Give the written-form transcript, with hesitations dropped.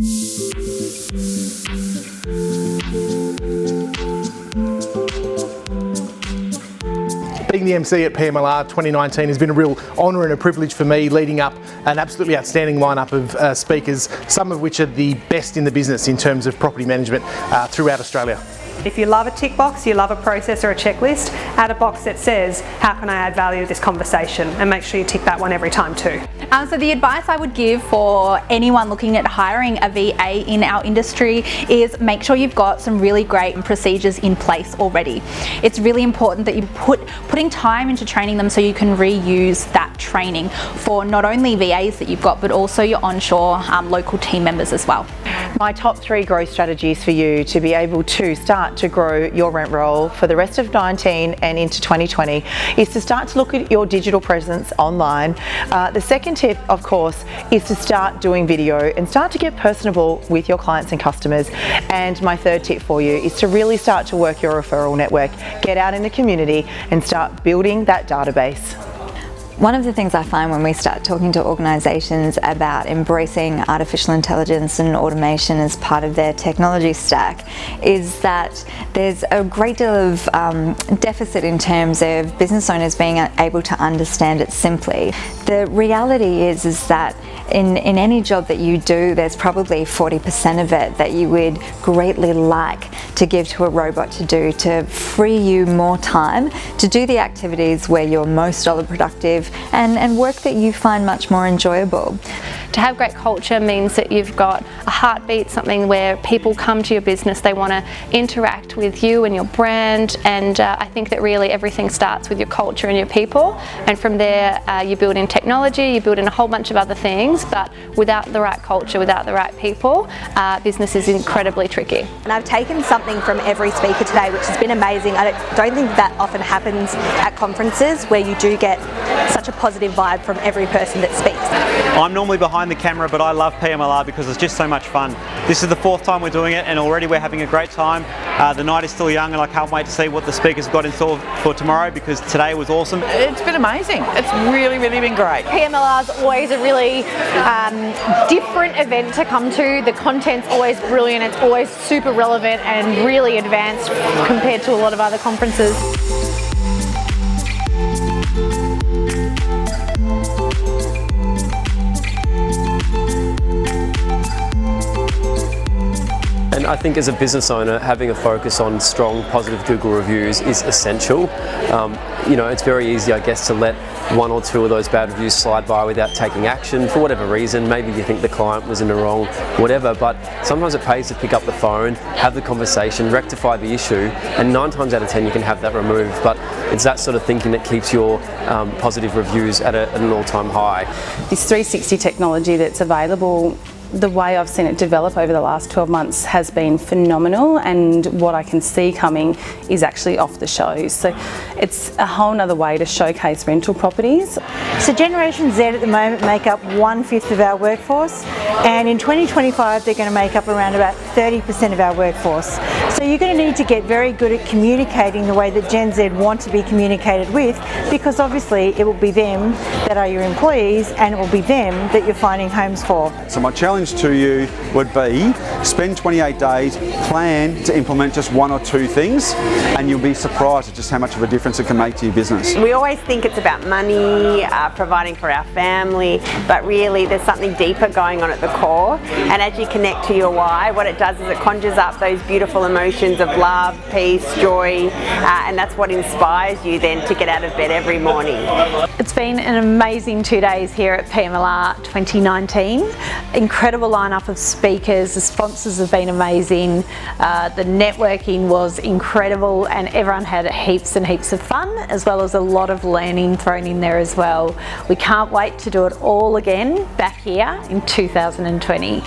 Being the MC at Pmlr 2019 has been a real honour and a privilege for me, leading up an absolutely outstanding lineup of speakers, some of which are the best in the business in terms of property management throughout Australia. If you love a tick box, you love a process or a checklist, add a box that says, how can I add value to this conversation? And make sure you tick that one every time too. So the advice I would give for anyone looking at hiring a VA in our industry is make sure you've got some really great procedures in place already. It's really important that you putting time into training them so you can reuse that training for not only VAs that you've got, but also your onshore local team members as well. My top 3 growth strategies for you to be able to start to grow your rent roll for the rest of 19 and into 2020 is to start to look at your digital presence online. The second tip, of course, is to start doing video and start to get personable with your clients and customers. And my third tip for you is to really start to work your referral network, get out in the community and start building that database. One of the things I find when we start talking to organisations about embracing artificial intelligence and automation as part of their technology stack is that there's a great deal of deficit in terms of business owners being able to understand it simply. The reality is that in any job that you do, there's probably 40% of it that you would greatly like to give to a robot to do, to free you more time to do the activities where you're most dollar productive and work that you find much more enjoyable. To have great culture means that you've got a heartbeat, something where people come to your business, they want to interact with you and your brand, and I think that really everything starts with your culture and your people, and from there you build in technology, you build in a whole bunch of other things, but without the right culture, without the right people, business is incredibly tricky. And I've taken something from every speaker today, which has been amazing. I don't think that often happens at conferences where you do get such a positive vibe from every person that speaks. I'm normally behind the camera, but I love Pmlr because it's just so much fun. This is the 4th time we're doing it and already we're having a great time. The night is still young and I can't wait to see what the speakers have got in store for tomorrow because today was awesome. It's been amazing. It's really been great. Pmlr is always a really different event to come to. The content's always brilliant, it's always super relevant and really advanced compared to a lot of other conferences. And I think as a business owner, having a focus on strong, positive Google reviews is essential. You know, it's very easy, I guess, to let 1 or 2 of those bad reviews slide by without taking action for whatever reason. Maybe you think the client was in the wrong, whatever, but sometimes it pays to pick up the phone, have the conversation, rectify the issue, and 9 times out of 10 you can have that removed. But it's that sort of thinking that keeps your positive reviews at an all-time high. This 360 technology that's available, the way I've seen it develop over the last 12 months has been phenomenal, and what I can see coming is actually off the shows. So it's a whole nother way to showcase rental properties. So Generation Z at the moment make up 1/5 of our workforce, and in 2025 they're going to make up around about 30% of our workforce. So you're going to need to get very good at communicating the way that Gen Z want to be communicated with, because obviously it will be them that are your employees and it will be them that you're finding homes for. So my challenge to you would be spend 28 days, plan to implement just 1 or 2 things, and you'll be surprised at just how much of a difference it can make to your business. We always think it's about money, providing for our family, but really there's something deeper going on at the core, and as you connect to your why, what it does is it conjures up those beautiful emotions of love, peace, joy, and that's what inspires you then to get out of bed every morning. It's been an amazing 2 days here at Pmlr 2019. Incredible lineup of speakers, the sponsors have been amazing, the networking was incredible, and everyone had heaps and heaps of fun, as well as a lot of learning thrown in there as well. We can't wait to do it all again back here in 2020.